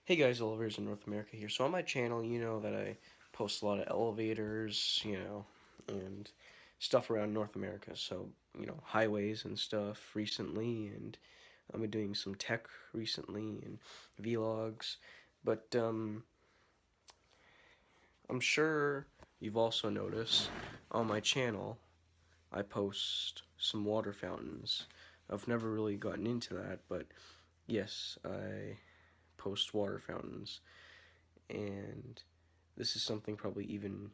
Hey guys, Elevators in North America here. So on my channel, you know that I post a lot of elevators, and stuff around North America. So, highways and stuff recently, and I've been doing some tech recently and vlogs. But I'm sure you've also noticed on my channel, I post some water fountains. I've never really gotten into that, but yes, I post water fountains. And this is something probably even,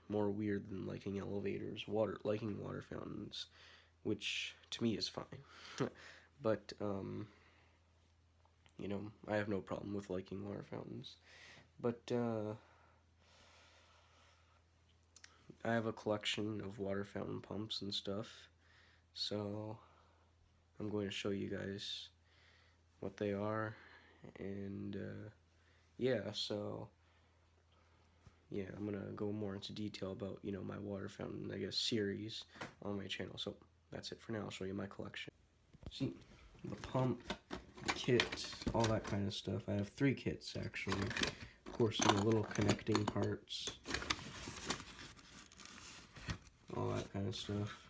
more weird than liking elevators, liking water fountains, which to me is fine. But, I have no problem with liking water fountains. But, I have a collection of water fountain pumps and stuff, so I'm going to show you guys what they are, and, yeah, I'm gonna go more into detail about, my water fountain, I guess, series on my channel. So that's it for now. I'll show you my collection. See, the pump, the kit, all that kind of stuff. I have 3 kits, actually. Of course, the little connecting parts, all that kind of stuff.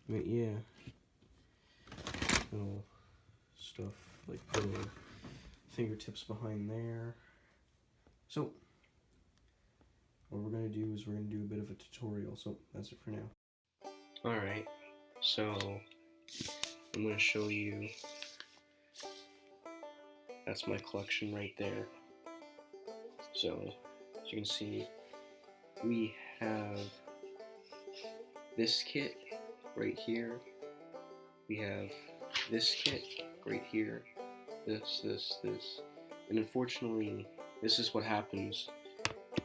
But yeah, little stuff like little fingertips behind there. So what we're going to do is we're going to do a bit of a tutorial, so that's it for now. Alright, so I'm going to show you, that's my collection right there. So, as you can see, we have this kit right here, we have this kit right here, this, and unfortunately, this is what happens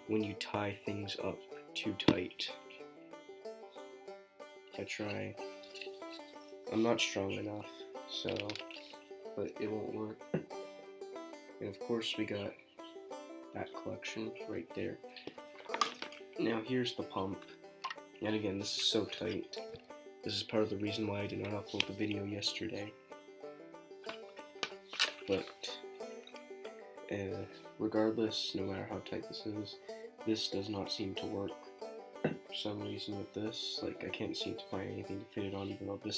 when you tie things up too tight. I'm not strong enough, but it won't work. And of course we got that collection right there. Now here's the pump, and again, this is so tight. This is part of the reason why I did not upload the video yesterday. But regardless, no matter how tight this does not seem to work. For some reason with this, I can't seem to find anything to fit it on, even though it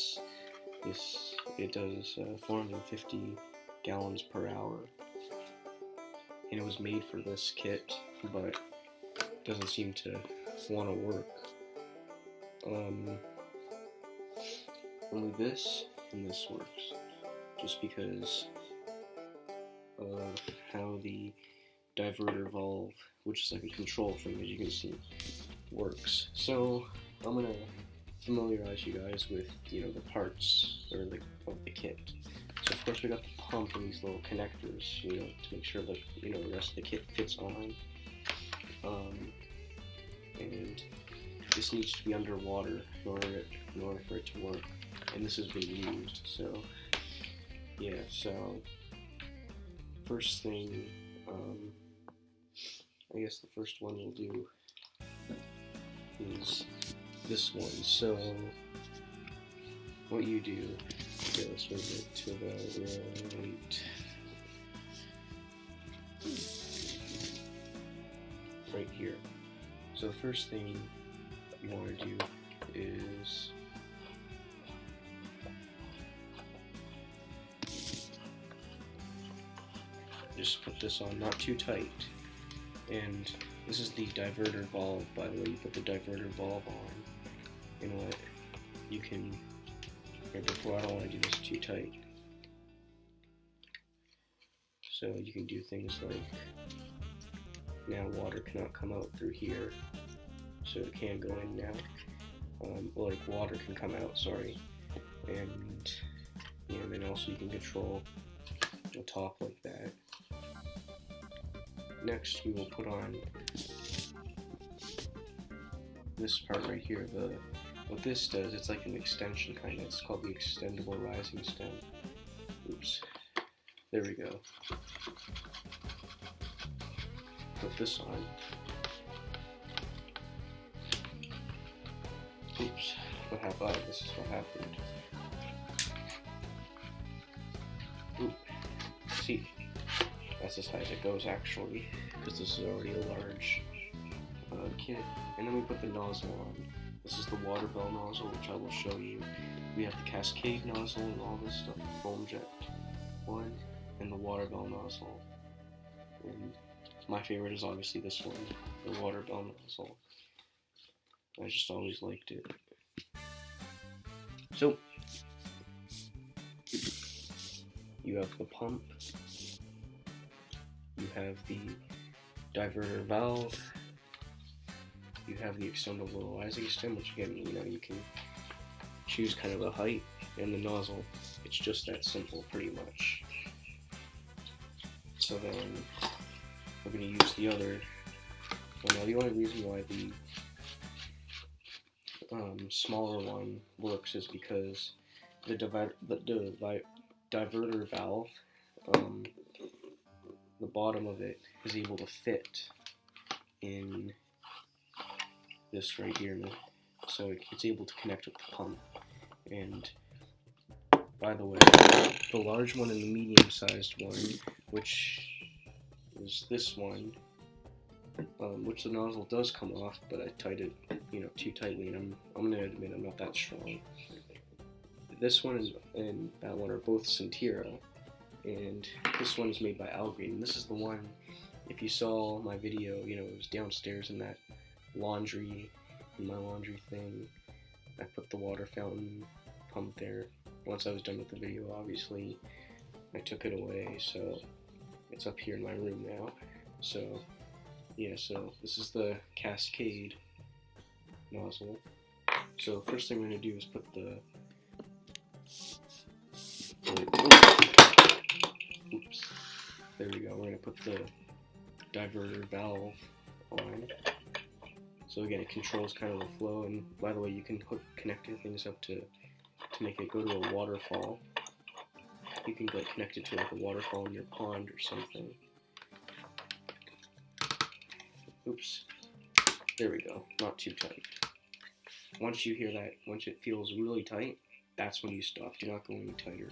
does 450 gallons per hour. And it was made for this kit, but it doesn't seem to want to work. Only this and this works, just because of how the diverter valve, which is like a control thing, as you can see, works. So I'm gonna familiarize you guys with the parts of the kit. So of course we got the pump and these little connectors, to make sure that the rest of the kit fits on. And this needs to be underwater in order for it to work. And this has been used. So yeah. So first thing, I guess the first one we'll do is this one. So what you do, okay, let's move it to the right here. So the first thing you want to do is just put this on, not too tight. And this is the diverter valve, by the way. You put the diverter valve on, and what you can, right before, I don't want to do this too tight. So you can do things like, now water cannot come out through here, so it can go in now. Water can come out, sorry. And then also you can control the top like that. Next, we will put on this part right here. What this does, it's like an extension kind of. It's called the extendable rising stem. Oops. There we go. Put this on. Oops. What happened? Oh, this is what happened. Oop. See, That's as high as it goes actually, because this is already a large kit. And then we put the nozzle on. This is the water bell nozzle, which I will show you. We have the cascade nozzle and all this stuff, the foam jet one, and the water bell nozzle. And my favorite is obviously this one, the water bell nozzle. I just always liked it. So, you have the pump, you have the diverter valve, you have the extendable rising stem, which again, you can choose kind of the height, and the nozzle. It's just that simple, pretty much. So then, we're going to use the other. Well, now the only reason why the smaller one works is because the diverter valve, the bottom of it is able to fit in this right here, so it's able to connect with the pump. And by the way, the large one and the medium-sized one, which is this one, which the nozzle does come off, but I tied it, too tightly, and I'm gonna admit I'm not that strong. This one and that one are both Centira, and this one is made by Algreen. And this is the one, if you saw my video, it was downstairs in that in my laundry thing. I put the water fountain pump there. Once I was done with the video, obviously, I took it away, so it's up here in my room now. So, yeah, so this is the cascade nozzle. So first thing we're going to do is put the oops, there we go. We're going to put the diverter valve on. So again, it controls kind of the flow, and by the way, you can connect things up to make it go to a waterfall. You can connect it to like a waterfall in your pond or something. Oops, there we go, not too tight. Once you hear that, once it feels really tight, that's when you stop. Do not go any tighter.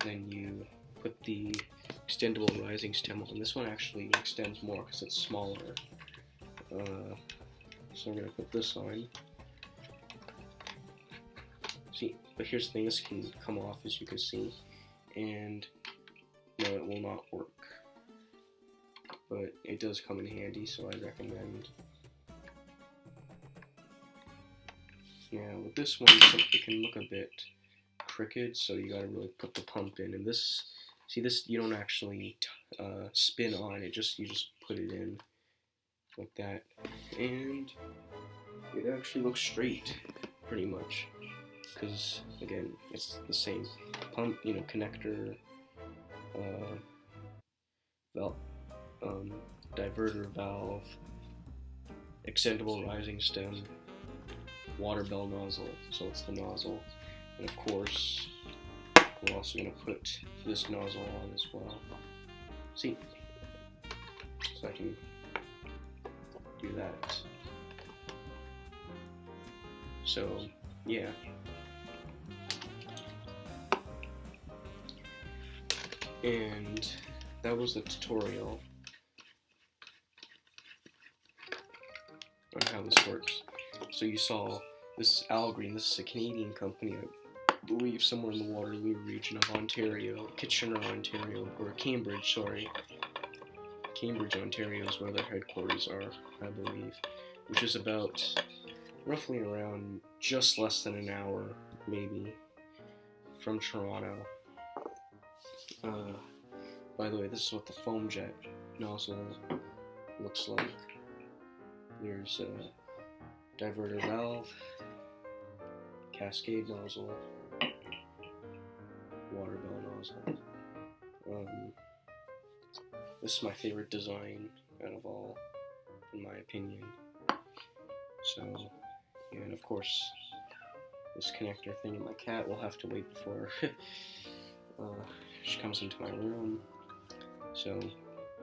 Then you put the extendable rising stem on. This one actually extends more because it's smaller. So I'm going to put this on. See, but here's the thing, this can come off, as you can see, and no, it will not work. But it does come in handy, so I recommend. Yeah, with this one, it can look a bit crooked, so you gotta really put the pump in. And this, see, this you don't actually spin on it; you just put it in like that, and it actually looks straight, pretty much. Because again, it's the same pump, connector, diverter valve, extendable rising stem, water bell nozzle, so it's the nozzle, and of course we're also going to put this nozzle on as well. See, so I can do that. So yeah. And that was the tutorial on how this works. So you saw, this is Algreen, this is a Canadian company, I believe somewhere in the Waterloo region of Ontario, Kitchener, Ontario, or Cambridge, sorry. Cambridge, Ontario is where their headquarters are, I believe, which is about roughly around just less than an hour, maybe, from Toronto. By the way, this is what the foam jet nozzle looks like. There's a diverter valve, cascade nozzle, water bell nozzle. This is my favorite design out of all, in my opinion. So, yeah, and of course, this connector thing, and my cat will have to wait before she comes into my room. So,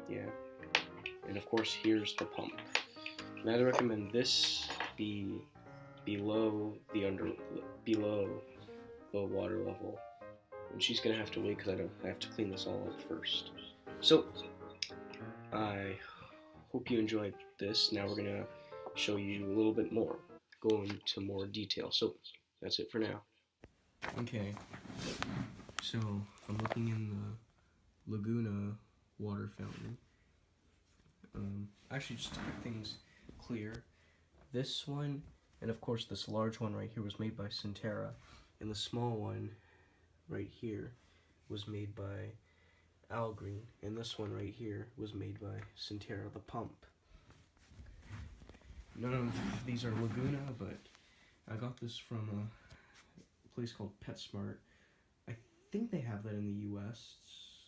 yeah, and of course, here's the pump. And I'd recommend this be below the water level. And she's gonna have to wait because I have to clean this all up first. So I hope you enjoyed this. Now we're gonna show you a little bit more, go into more detail. So that's it for now. Okay, so I'm looking in the Laguna water fountain. Actually, just to make things clear, this one, and of course this large one right here, was made by Centera, and the small one right here was made by Algreen, and this one right here was made by Centera, the pump. None of these are Laguna, but I got this from a place called PetSmart. I think they have that in the U.S.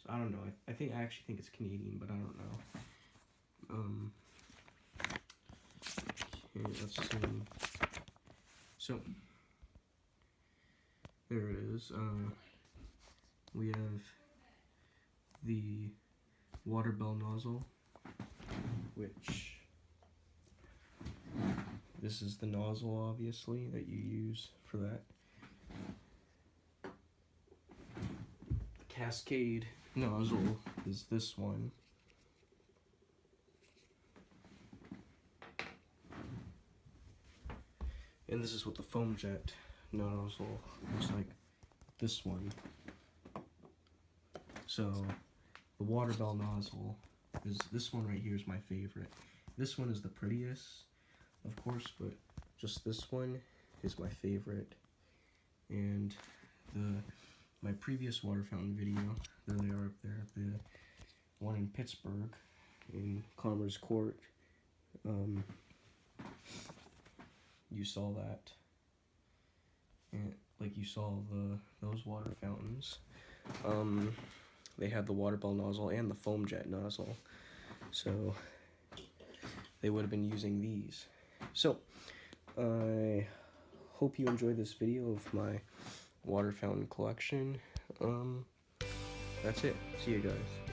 I don't know. I actually think it's Canadian, but I don't know. Okay, let's see. So there it is. We have the water bell nozzle, which this is the nozzle, obviously, that you use for that. The cascade nozzle is this one. And this is what the foam jet nozzle looks like, this one. So the water bell nozzle is this one right here is my favorite. This one is the prettiest, of course, but just this one is my favorite. And my previous water fountain video, there they are up there, the one in Pittsburgh, in Commerce Court, you saw that, and like you saw those water fountains. They had the water bell nozzle and the foam jet nozzle, so they would have been using these. So I hope you enjoy this video of my water fountain collection. That's it. See you guys.